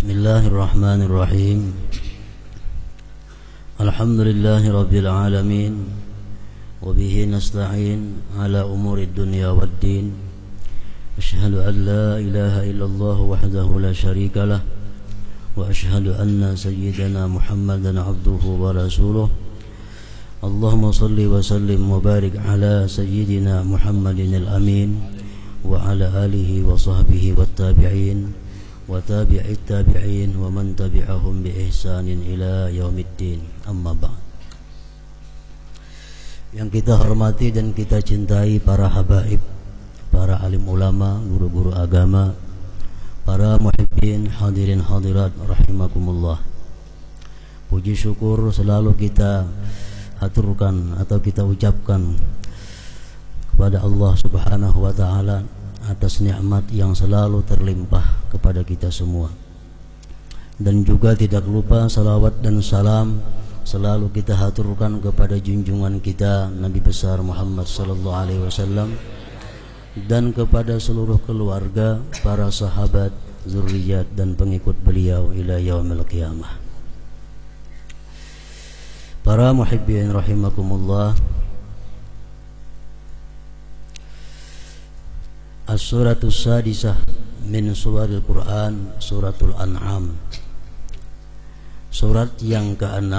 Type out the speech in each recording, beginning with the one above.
Bismillahirrahmanirrahim. Alhamdulillahi rabbil alamin. Wabihi nasta'in ala umurid dunya waddin. Asyhadu an la ilaha illallah wahdahu la syarika lah. Wa asyhadu anna sayyidana Muhammadan abduhu wa rasuluh. Allahumma salli wa sallim wa barik ala sayyidina Muhammadin al-amin wa ala alihi wa sahbihi wa tabi'in wa tabi'it tabi'in wa man tabi'ahum bi ihsanin ila yaumiddin. Amma ba'd. Yang kita hormati dan kita cintai para habaib, para alim ulama, guru-guru agama, para muhibbin, hadirin hadirat rahimakumullah. Puji syukur selalu kita haturkan atau kita ucapkan kepada Allah Subhanahu wa taala atas nikmat yang selalu terlimpah kepada kita semua. Dan juga tidak lupa salawat dan salam selalu kita haturkan kepada junjungan kita Nabi besar Muhammad sallallahu alaihi wasallam dan kepada seluruh keluarga, para sahabat, zuriat dan pengikut beliau ila yaumil qiyamah. Para muhibbin rahimakumullah, As-suratus sadisah min suwaril Quran, suratul An'am. Surat yang ke-6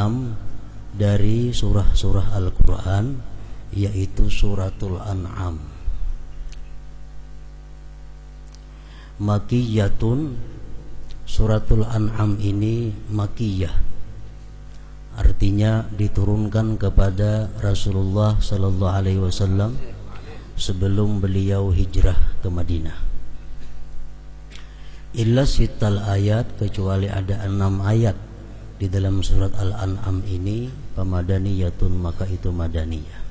dari surah-surah Al-Quran, yaitu suratul An'am. Makiyatun, suratul An'am ini makiyah, artinya diturunkan kepada Rasulullah sallallahu alaihi wasallam sebelum beliau hijrah ke Madinah. Illa sittal ayat, kecuali ada 6 ayat di dalam surat Al-An'am ini, pamadaniyatun, maka itu madaniyah.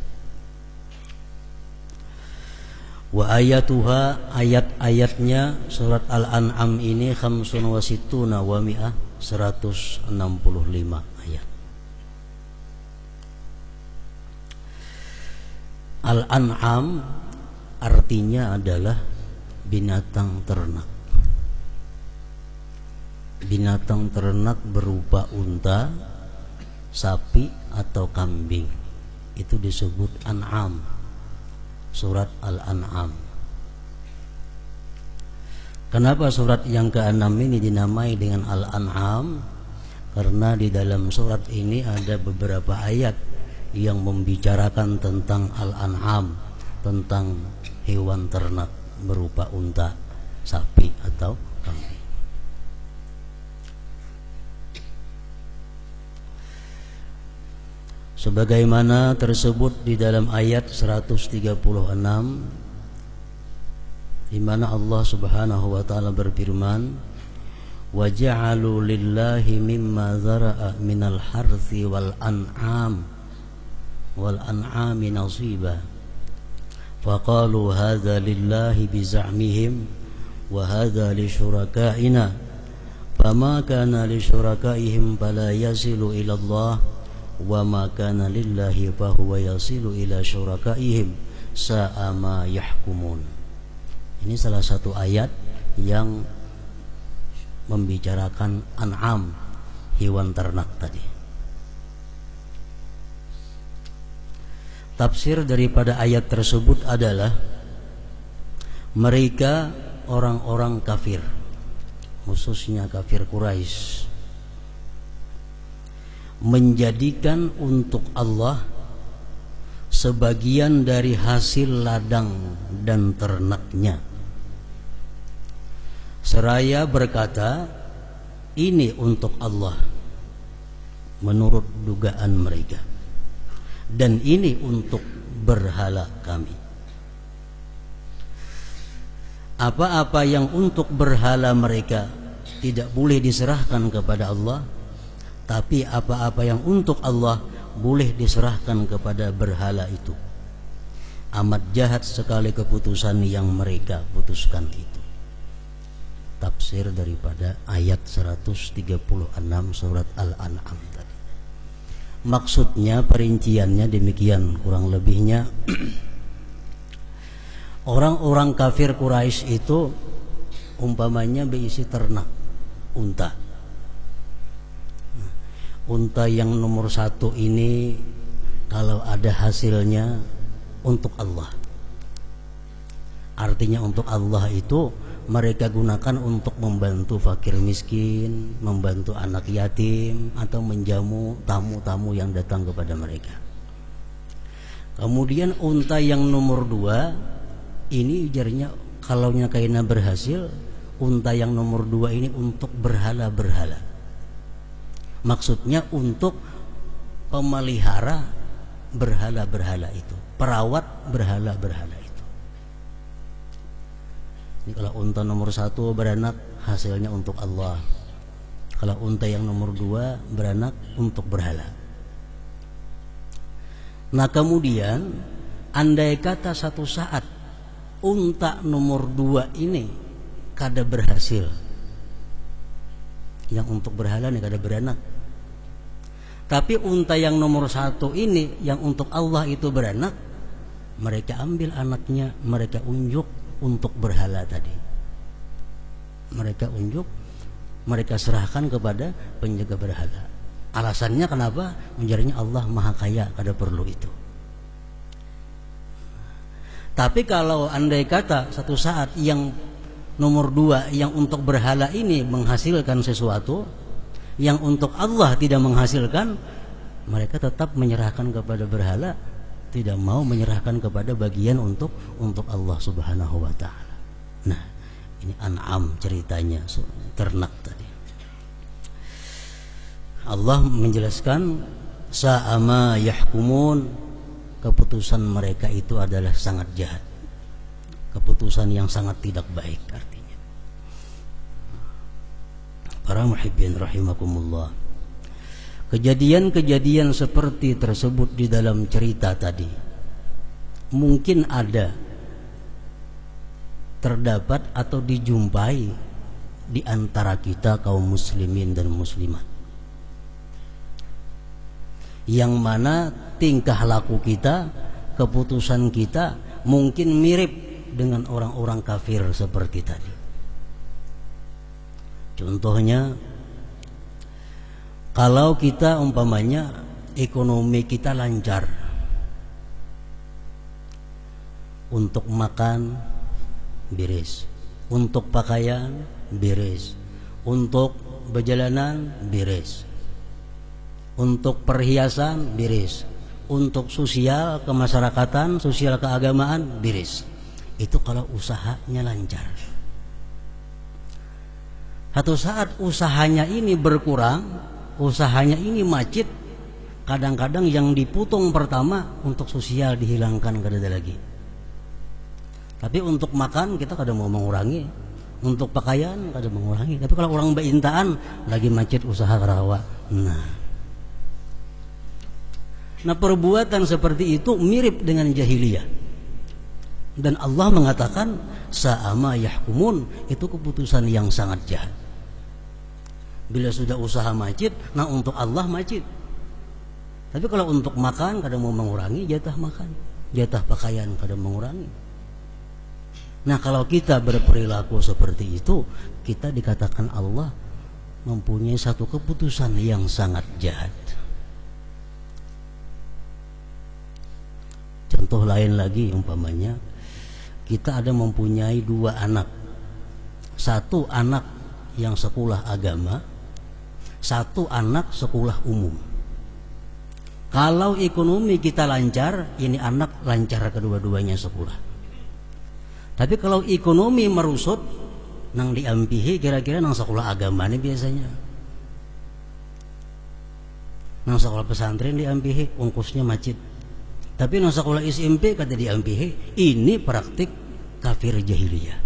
Wa ayatuha, ayat-ayatnya surat Al-An'am ini khamsun wa sittuna wa mi'ah, 165 ayat. Al-An'am artinya adalah binatang ternak. Binatang ternak berupa unta, sapi atau kambing, itu disebut An'am. Surat Al-An'am. Kenapa surat yang ke-6 ini dinamai dengan Al-An'am? Karena di dalam surat ini ada beberapa ayat yang membicarakan tentang Al-An'am, tentang hewan ternak berupa unta, sapi atau kambing. Sebagaimana tersebut di dalam ayat 136, di mana Allah Subhanahu wa taala berfirman, wa ja'alu lillahi mimma zara'a minal harthi wal an'ami nasiba faqalu hadza lillahi biza'mihim wa hadza li syurakaina fama kana li syurakaihim fala yasilu ila Allah wa ma kana lillahi fa huwa yasilu ila syurakaihim sa'a ma yahkumun. Ini salah satu ayat yang membicarakan An'am, hewan ternak tadi. Tafsir daripada ayat tersebut adalah mereka orang-orang kafir, khususnya kafir Quraisy, menjadikan untuk Allah sebagian dari hasil ladang dan ternaknya, seraya berkata, ini untuk Allah menurut dugaan mereka, dan ini untuk berhala kami. Apa-apa yang untuk berhala mereka tidak boleh diserahkan kepada Allah, tapi apa-apa yang untuk Allah boleh diserahkan kepada berhala itu. Amat jahat sekali keputusan yang mereka putuskan itu. Tafsir daripada ayat 136 surat Al-An'am tadi. Maksudnya, perinciannya demikian kurang lebihnya. Orang-orang kafir Quraisy itu umpamanya berisi ternak unta, unta yang nomor 1 ini kalau ada hasilnya untuk Allah. Artinya untuk Allah itu mereka gunakan untuk membantu fakir miskin, membantu anak yatim, atau menjamu tamu-tamu yang datang kepada mereka. Kemudian unta yang nomor 2 ini ujarnya kalau nyakaina berhasil, unta yang nomor 2 ini untuk berhala-berhala. Maksudnya untuk pemelihara berhala-berhala itu, perawat berhala-berhala itu. Ini kalau unta nomor 1 beranak, hasilnya untuk Allah. Kalau unta yang nomor 2 beranak untuk berhala. Nah kemudian andai kata satu saat unta nomor 2 ini kada berhasil, yang untuk berhala ini kada beranak, tapi unta yang nomor 1 ini yang untuk Allah itu beranak, mereka ambil anaknya, mereka unjuk untuk berhala tadi. Mereka unjuk, mereka serahkan kepada penjaga berhala. Alasannya kenapa? Menjadinya Allah Maha Kaya, kada perlu itu. Tapi kalau andai kata satu saat yang nomor 2 yang untuk berhala ini menghasilkan sesuatu, yang untuk Allah tidak menghasilkan, mereka tetap menyerahkan kepada berhala, tidak mau menyerahkan kepada bagian untuk Allah Subhanahu wa taala. Nah, ini An'am ceritanya, ternak tadi. Allah menjelaskan sa'ama yahkumun, keputusan mereka itu adalah sangat jahat. Keputusan yang sangat tidak baik artinya. Para muhibbin rahimakumullah. Kejadian-kejadian seperti tersebut di dalam cerita tadi mungkin ada, terdapat atau dijumpai di antara kita kaum muslimin dan muslimat, yang mana tingkah laku kita, keputusan kita mungkin mirip dengan orang-orang kafir seperti tadi. Contohnya, kalau kita umpamanya ekonomi kita lancar, untuk makan beres, untuk pakaian beres, untuk perjalanan beres, untuk perhiasan beres, untuk sosial kemasyarakatan, sosial keagamaan beres. Itu kalau usahanya lancar. Satu saat usahanya ini berkurang, usahanya ini macet, kadang-kadang yang dipotong pertama untuk sosial dihilangkan, kada ada lagi. Tapi untuk makan kita kada mau mengurangi, untuk pakaian kada mengurangi. Tapi kalau orang beintaan lagi macet usaha karawa. Nah perbuatan seperti itu mirip dengan jahiliyah. Dan Allah mengatakan sa'ama yahkumun, itu keputusan yang sangat jahat. Bila sudah usaha macet, nah untuk Allah macet. Tapi kalau untuk makan kadang mau mengurangi jatah makan, jatah pakaian kadang mengurangi. Nah kalau kita berperilaku seperti itu, kita dikatakan Allah mempunyai satu keputusan yang sangat jahat. Contoh lain lagi, umpamanya kita ada mempunyai 2 anak. Satu anak yang sekolah agama, satu anak sekolah umum. Kalau ekonomi kita lancar, ini anak lancar kedua-duanya sekolah. Tapi kalau ekonomi merusut, nang diampihi kira-kira nang sekolah agama ini biasanya. Nang sekolah pesantren diampihi, ongkosnya macet. Tapi nang sekolah SMP kata diampihi, ini praktik kafir jahiliyah.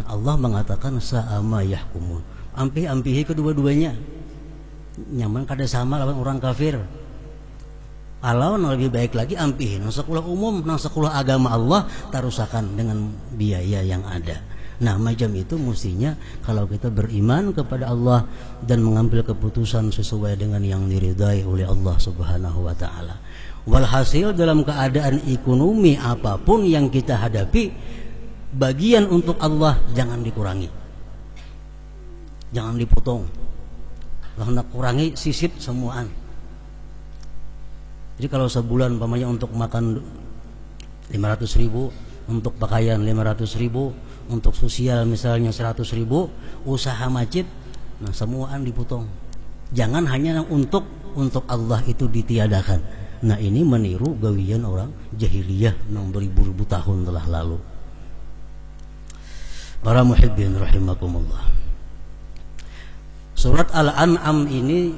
Nah Allah mengatakan sa'ama yahkumun, ampihi kedua-duanya, nyaman kada sama lawan orang kafir. Kalau lebih baik lagi ampihi nang sekolah umum, nang sekolah agama Allah tarusakan dengan biaya yang ada. Nah macam itu mestinya kalau kita beriman kepada Allah dan mengambil keputusan sesuai dengan yang diridai oleh Allah Subhanahu wa ta'ala. Walhasil dalam keadaan ekonomi apapun yang kita hadapi, bagian untuk Allah jangan dikurangi, jangan dipotong. Kalau nak kurangi sisip semuaan. Jadi kalau sebulan umpamanya untuk makan 500.000, untuk pakaian 500.000, untuk sosial misalnya 100.000, usaha masjid, nah semuaan dipotong. Jangan hanya untuk Allah itu ditiadakan. Nah ini meniru gawian orang jahiliyah yang beribu-ribu tahun telah lalu. Para muhibbin rahimakumullah. Surat Al-An'am ini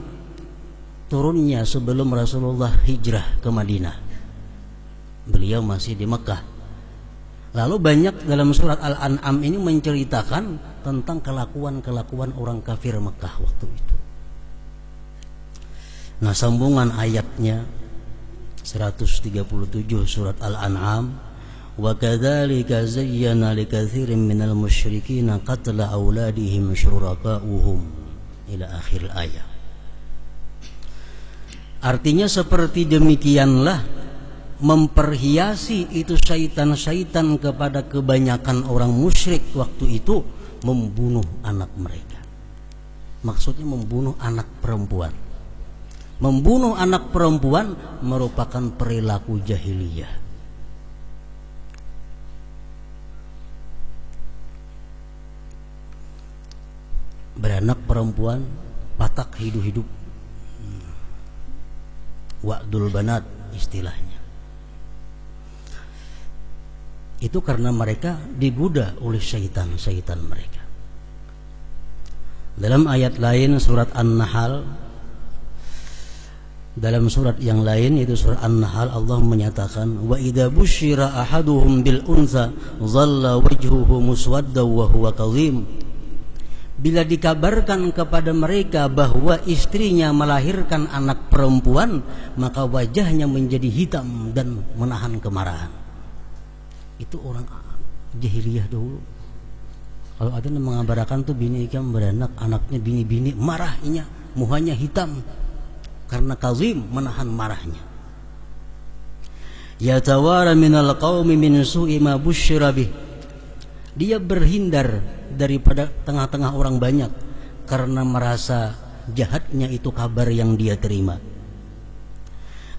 turunnya sebelum Rasulullah hijrah ke Madinah. Beliau masih di Mekah. Lalu banyak dalam surat Al-An'am ini menceritakan tentang kelakuan-kelakuan orang kafir Mekah waktu itu. Nah, sambungan ayatnya 137 surat Al-An'am, wa kadzalika zayyana likatsirin minal musyrikin qatla auladihim syuraka'uhum, ila akhir ayat. Artinya seperti demikianlah memperhiasi itu syaitan-syaitan kepada kebanyakan orang musyrik waktu itu membunuh anak mereka. Maksudnya membunuh anak perempuan. Membunuh anak perempuan merupakan perilaku jahiliyah. Beranak perempuan patak hidup-hidup, wa'dul banat istilahnya. Itu karena mereka digoda oleh syaitan-syaitan mereka. Dalam ayat lain surat An-Nahl, dalam surat yang lain itu surat An-Nahl, Allah menyatakan, wa idza busyira ahaduhum bil unsa dhalla wajhuhu muswaddan wa huwa kadhim. Bila dikabarkan kepada mereka bahwa istrinya melahirkan anak perempuan, maka wajahnya menjadi hitam dan menahan kemarahan. Itu orang jahiliyah dulu. Kalau ada yang mengabarkan tuh bini ikan beranak, anaknya bini-bini, marahnya, muhanya hitam karena kazim, menahan marahnya. Yatawara minal qaumi min su'i ma busyira bih. Dia berhindar daripada tengah-tengah orang banyak karena merasa jahatnya itu kabar yang dia terima.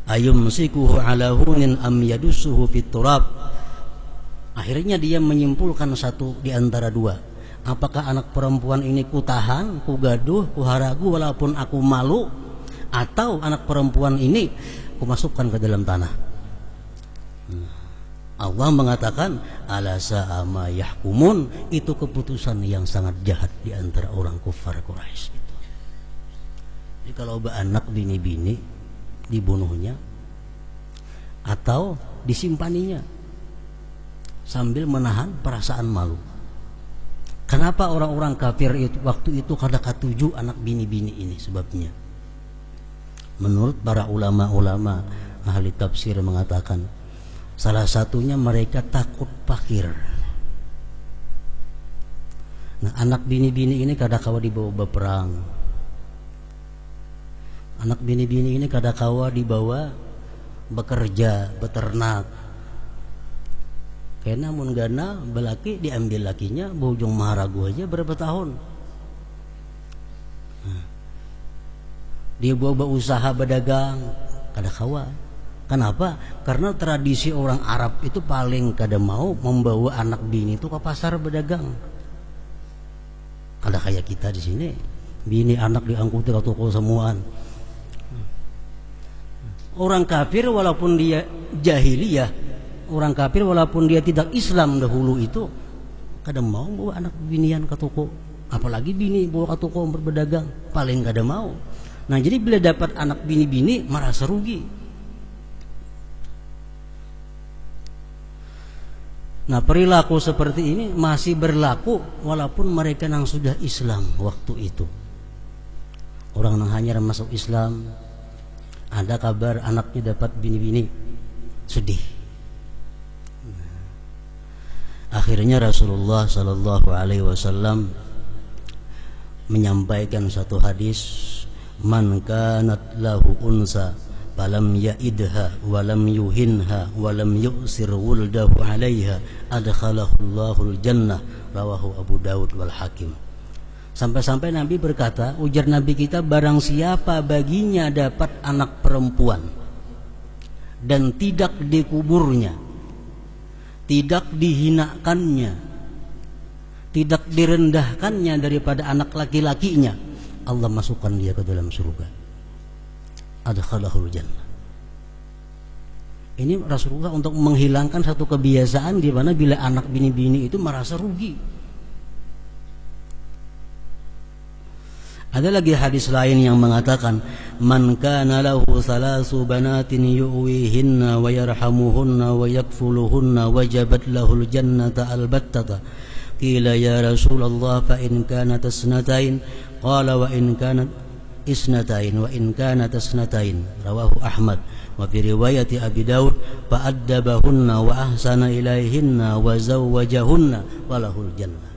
Ayumsikuhu ala hunin am yadussuhu fit turab. Akhirnya dia menyimpulkan satu di antara dua. Apakah anak perempuan ini kutahan, kugaduh, kuharagu walaupun aku malu, atau anak perempuan ini kumasukkan ke dalam tanah. Allah mengatakan ala sa'ama yahkumun, itu keputusan yang sangat jahat di antara orang kufar Quraisy itu. Jadi kalau anak bini-bini dibunuhnya atau disimpaninya sambil menahan perasaan malu. Kenapa orang-orang kafir itu waktu itu kada katuju anak bini-bini ini? Sebabnya menurut para ulama-ulama ahli tafsir mengatakan salah satunya mereka takut fakir. Nah, anak bini-bini ini kadakawa dibawa berperang. Anak bini-bini ini kadakawa dibawa bekerja, beternak. Karena mun gana belaki diambil lakinya, bujung maharagu aja berapa tahun. Nah, dia bawa usaha berdagang, kadakawa. Kenapa? Karena tradisi orang Arab itu paling kada mau membawa anak bini itu ke pasar berdagang. Kada kayak kita di sini, bini anak diangkut ke toko semuaan. Orang kafir walaupun dia jahiliyah, orang kafir walaupun dia tidak Islam dahulu itu kada mau bawa anak binian ke toko, apalagi bini bawa ke toko berdagang, paling kada mau. Nah, jadi bila dapat anak bini-bini merasa rugi. Nah, perilaku seperti ini masih berlaku walaupun mereka yang sudah Islam waktu itu. Orang yang hanya masuk Islam, ada kabar anaknya dapat bini-bini, sedih. Akhirnya Rasulullah sallallahu alaihi wasallam menyampaikan satu hadis, man kanat lahu unsa falam ya'idha walam yuhinha walam yu'sir wuldahu 'alaiha adkhalahu Allahul jannah, rawahu Abu Daud wal Hakim. Sampai-sampai Nabi berkata, ujar Nabi kita, barang siapa baginya dapat anak perempuan dan tidak dikuburnya, tidak dihinakannya, tidak direndahkannya daripada anak laki-lakinya, Allah masukkan dia ke dalam surga. Adkhalahul jannah. Ini Rasulullah untuk menghilangkan satu kebiasaan di mana bila anak bini-bini itu merasa rugi. Ada lagi hadis lain yang mengatakan, man kana lahu thalasu banatin yu'wihinna wa yarhamuhunna wa yakfuluhunna wajabat lahul jannata albattata. Qila ya Rasulullah fa in kanat isnatain, qala wa in kanat isnatain wa in kanat isnatain. Rawahu Ahmad. Wa fi riwayati Abi Daud fa addabahunna wa ahsana ilaihinna wa zawwajahunna walahul jannah.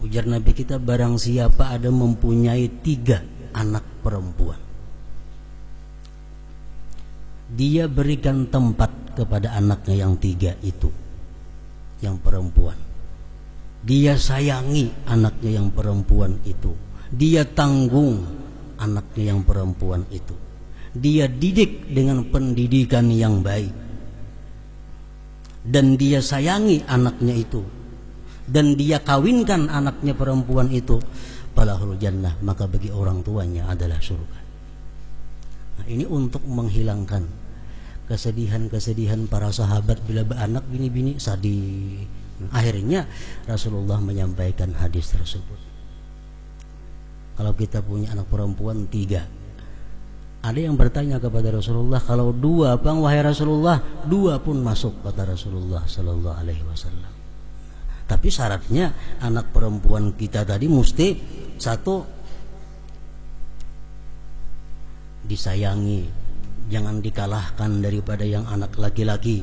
Ujar Nabi kita, barang siapa ada mempunyai 3 anak perempuan, dia berikan tempat kepada anaknya yang 3 itu, yang perempuan. Dia sayangi anaknya yang perempuan itu. Dia tanggung anaknya yang perempuan itu. Dia didik dengan pendidikan yang baik. Dan dia sayangi anaknya itu. Dan dia kawinkan anaknya perempuan itu, falahul jannah, maka bagi orang tuanya adalah surga. Nah, ini untuk menghilangkan kesedihan-kesedihan para sahabat bila beranak bini-bini sadih. Akhirnya Rasulullah menyampaikan hadis tersebut. Kalau kita punya anak perempuan 3, ada yang bertanya kepada Rasulullah, kalau 2 bang wahai Rasulullah? 2 pun masuk, kata Rasulullah sallallahu alaihi wasallam. Tapi syaratnya anak perempuan kita tadi mesti 1, disayangi, jangan dikalahkan daripada yang anak laki-laki.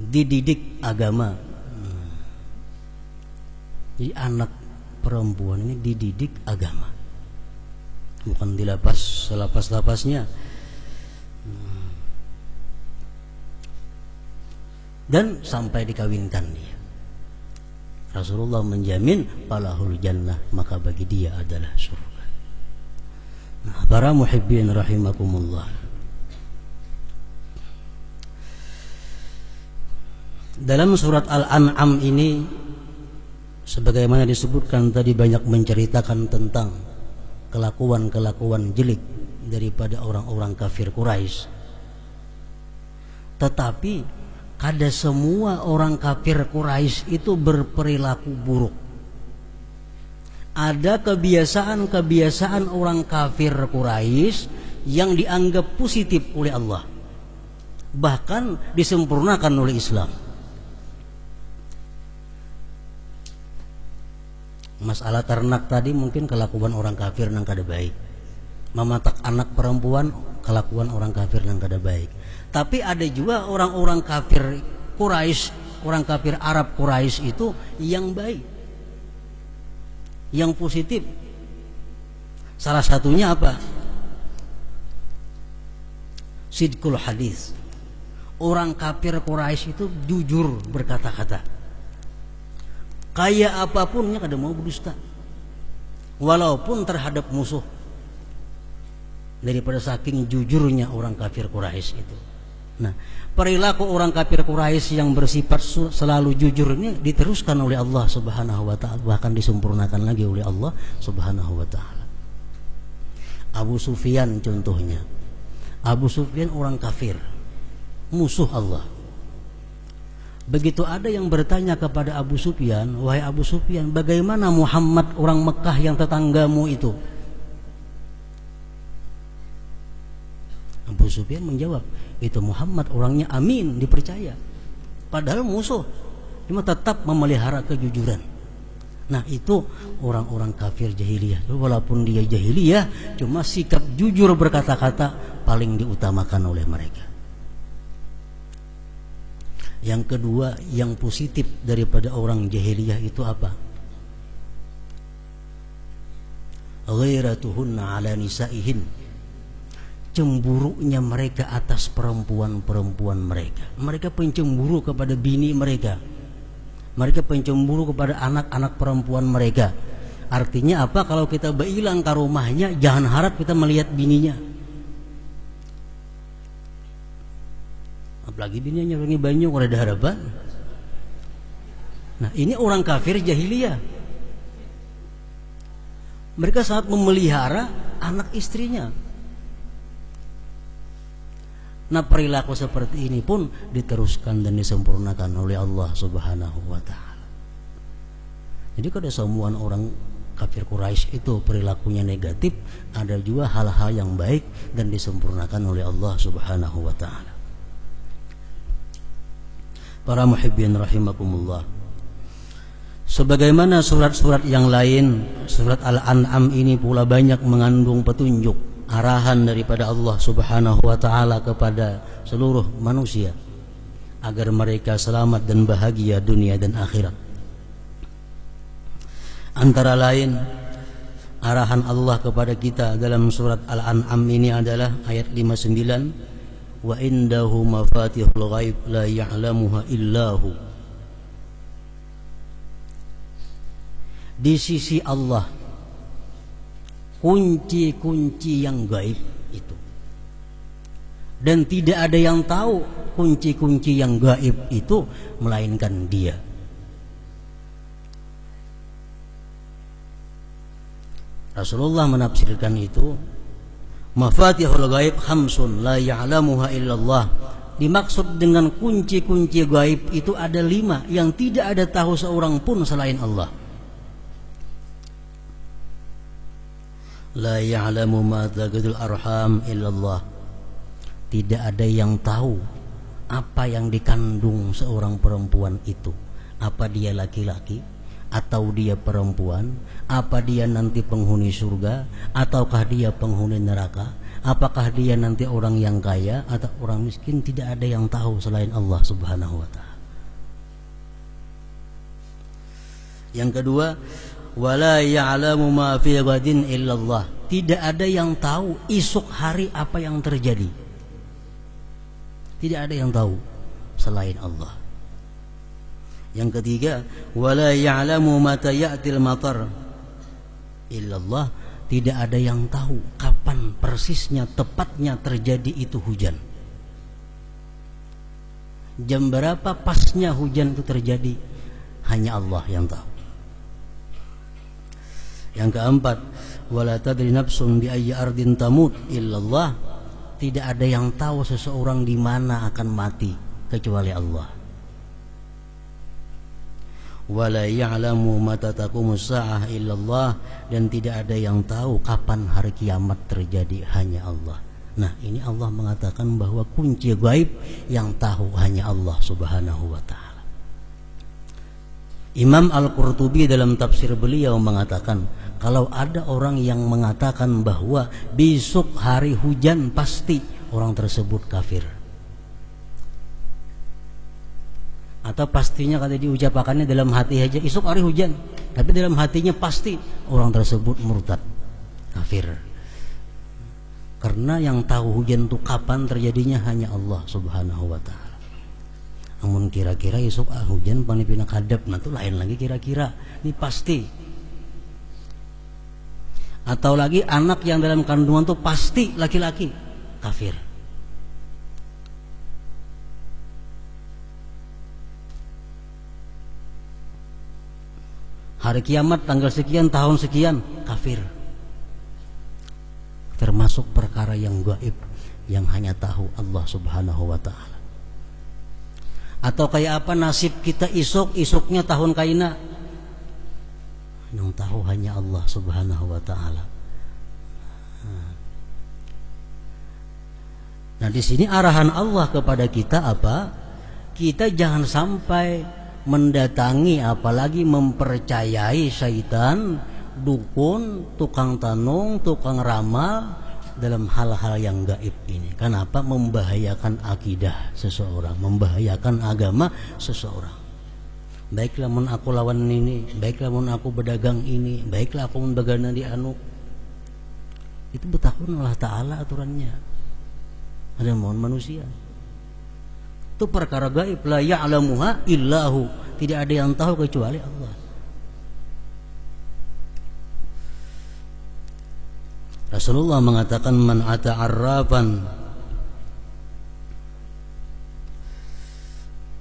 Dididik agama. Jadi anak perempuan ini dididik agama, bukan dilepas selepas-lepasnya. Dan sampai dikawinkan dia, Rasulullah menjamin falahul jannah, maka bagi dia adalah surga. Nah, para muhibbin rahimakumullah, dalam surat Al-An'am ini sebagaimana disebutkan tadi, banyak menceritakan tentang kelakuan-kelakuan jelek daripada orang-orang kafir Quraisy. Tetapi kada semua orang kafir Quraisy itu berperilaku buruk. Ada kebiasaan-kebiasaan orang kafir Quraisy yang dianggap positif oleh Allah, bahkan disempurnakan oleh Islam. Masalah ternak tadi mungkin kelakuan orang kafir yang kada baik. Mematak anak perempuan kelakuan orang kafir yang kada baik. Tapi ada juga orang-orang kafir Quraisy, orang kafir Arab Quraisy itu yang baik, yang positif. Salah satunya apa? Sidqul hadis. Orang kafir Quraisy itu jujur berkata-kata. Kaya apapunnya kada mau berdusta, walaupun terhadap musuh. Daripada saking jujurnya orang kafir Quraisy itu. Nah, perilaku orang kafir Quraisy yang bersifat selalu jujur ini diteruskan oleh Allah Subhanahu wa taala, bahkan disempurnakan lagi oleh Allah Subhanahu wa taala. Abu Sufyan contohnya. Abu Sufyan orang kafir, musuh Allah. Begitu ada yang bertanya kepada Abu Sufyan, wahai Abu Sufyan, bagaimana Muhammad orang Mekah yang tetanggamu itu? Abu Sufyan menjawab, itu Muhammad orangnya amin, dipercaya. Padahal musuh, cuma tetap memelihara kejujuran. Nah, itu orang-orang kafir jahiliyah. Walaupun dia jahiliyah, cuma sikap jujur berkata-kata paling diutamakan oleh mereka. Yang kedua, yang positif daripada orang jahiliyah itu apa? Ghairatuhunna ala nisaihin. Cemburunya mereka atas perempuan-perempuan mereka. Mereka pencemburu kepada bini mereka. Mereka pencemburu kepada anak-anak perempuan mereka. Artinya apa? Kalau kita beilang ke rumahnya, jangan harap kita melihat bininya. Apalagi bininya nyerangi banyu kalau ada harapan. Nah, ini orang kafir jahiliyah. Mereka sangat memelihara anak istrinya. Nah, perilaku seperti ini pun diteruskan dan disempurnakan oleh Allah Subhanahu wa ta'ala. Jadi kalau semua orang kafir Quraisy itu perilakunya negatif, ada juga hal-hal yang baik dan disempurnakan oleh Allah Subhanahu wa ta'ala. Para muhibbin rahimakumullah, sebagaimana surat-surat yang lain, surat Al-An'am ini pula banyak mengandung petunjuk, arahan daripada Allah Subhanahu wa ta'ala kepada seluruh manusia agar mereka selamat dan bahagia dunia dan akhirat. Antara lain arahan Allah kepada kita dalam surat Al-An'am ini adalah ayat 59, wa indahu mafatihul ghaib la ya'lamuha illahu. Di sisi Allah kunci-kunci yang gaib itu, dan tidak ada yang tahu kunci-kunci yang gaib itu melainkan Dia. Rasulullah menafsirkan itu, mafatihul ghaib khamsun la ya'lamuha illallah. Dimaksud dengan kunci-kunci gaib itu ada 5 yang tidak ada tahu seorang pun selain Allah. La ya'lamu ma taqidul arham illallah. Tidak ada yang tahu apa yang dikandung seorang perempuan itu. Apa dia laki-laki atau dia perempuan, apa dia nanti penghuni surga ataukah dia penghuni neraka, apakah dia nanti orang yang kaya atau orang miskin, tidak ada yang tahu selain Allah Subhanahu wa ta'ala. Yang kedua, wala ya'lamu ma fi ghadin illallah. Tidak ada yang tahu esok hari apa yang terjadi. Tidak ada yang tahu selain Allah. Yang ketiga, wala ya'lamu mata ya'til matar illallah. Tidak ada yang tahu kapan persisnya tepatnya terjadi itu hujan. Jam berapa pasnya hujan itu terjadi, hanya Allah yang tahu. Yang keempat, wala tadri nafsun bi ayyi ardin tamut illallah. Tidak ada yang tahu seseorang di mana akan mati kecuali Allah. Wala ya'lamu mata taqumus sa'ah illallah. Dan tidak ada yang tahu kapan hari kiamat terjadi, hanya Allah. Nah, ini Allah mengatakan bahwa kunci gaib yang tahu hanya Allah Subhanahu wa ta'ala. Imam Al-Qurtubi dalam tafsir beliau mengatakan, kalau ada orang yang mengatakan bahwa besok hari hujan pasti, orang tersebut kafir. Atau pastinya kata diucapkannya dalam hati aja, esok hari hujan, tapi dalam hatinya pasti, orang tersebut murtad, kafir. Karena yang tahu hujan itu kapan terjadinya hanya Allah Subhanahu wa ta'ala. Namun kira-kira esok hujan panipina kadap, nah itu lain lagi kira-kira, ini pasti. Atau lagi anak yang dalam kandungan itu pasti laki-laki, kafir. Hari kiamat tanggal sekian, tahun sekian, kafir. Termasuk perkara yang gaib yang hanya tahu Allah Subhanahu wa ta'ala. Atau kayak apa nasib kita isoknya tahun kaina, yang tahu hanya Allah Subhanahu wa ta'ala. Nah, di sini arahan Allah kepada kita apa? Kita jangan sampai mendatangi apalagi mempercayai syaitan, dukun, tukang tanung, tukang ramal dalam hal-hal yang gaib ini. Kenapa? Membahayakan akidah seseorang, membahayakan agama seseorang. Baiklah mun aku lawan ini, baiklah mun aku berdagang ini, baiklah aku mun bagana di anu. Itu betahun Allah Ta'ala aturannya. Ada mohon manusia. Itu perkara gaib, la ya'lamuha illahu. tidak ada yang tahu kecuali Allah. Rasulullah mengatakan man ata arrafan,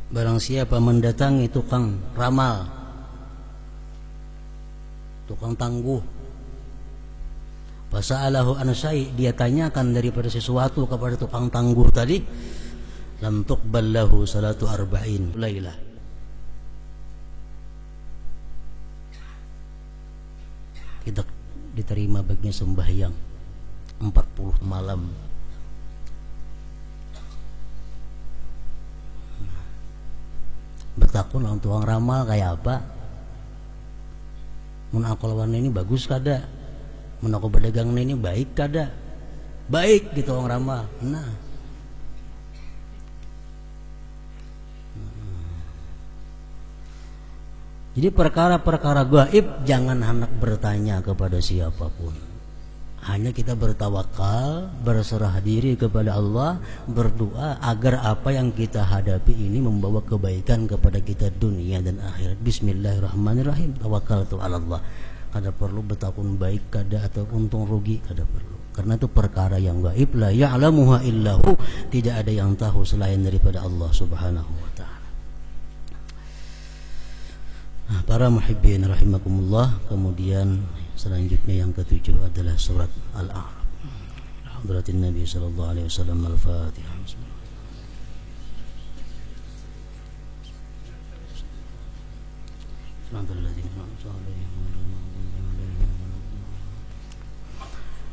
barang siapa mendatangi tukang ramal, tukang tangguh, fasa'alahu an syai', dia tanyakan daripada sesuatu kepada tukang tangguh tadi, lam tuqbal lahu salatu arba'in lailah, tidak diterima baginya sembahyang 40 malam. Bertakun orang tukang ramal kayak apa? Mun akal ini bagus kada? Mun aku berdagang ini baik kada? Baik gitu orang ramal. Nah, jadi perkara-perkara gaib jangan hendak bertanya kepada siapapun. Hanya kita bertawakal, berserah diri kepada Allah, berdoa agar apa yang kita hadapi ini membawa kebaikan kepada kita dunia dan akhirat. Bismillahirrahmanirrahim. Tawakkaltu 'ala Allah. Kada perlu bertakun baik kada atau untung rugi, kada perlu. Karena itu perkara yang gaib, la ya'lamuha illahu, tidak ada yang tahu selain daripada Allah Subhanahu wa taala. Para muhibbin rahimakumullah, kemudian selanjutnya yang ketujuh adalah surat Al-A'raf. Hadratin Nabi sallallahu alaihi wasallam. Al-Fatihah.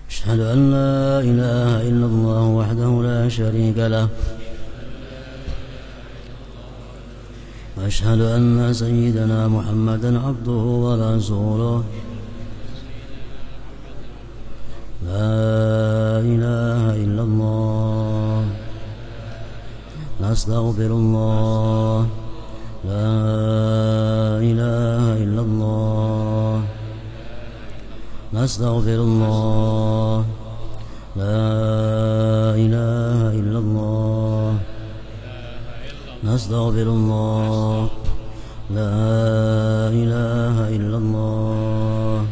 Asyhadu an la ilaha illallah wahdahu la syarika lah. وأشهد أن سيدنا محمدا عبده ورسوله. لا إله إلا الله. نستغفر الله. لا إله إلا الله. نستغفر الله. لا إله إلا الله. نستغفر الله. لا إله إلا الله.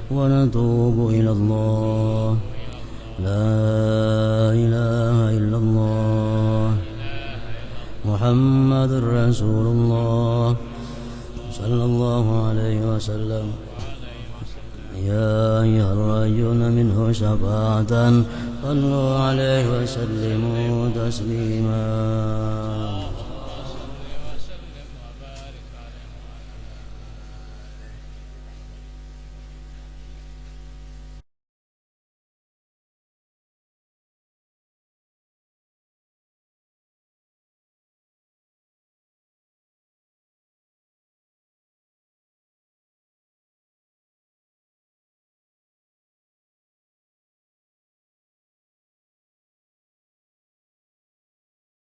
ونتوب إلى الله. لا إله إلا الله. محمد رسول الله صلى الله عليه وسلم. يا أيها الراجون منه شفاعة صلوا عليه وسلموا تسليما.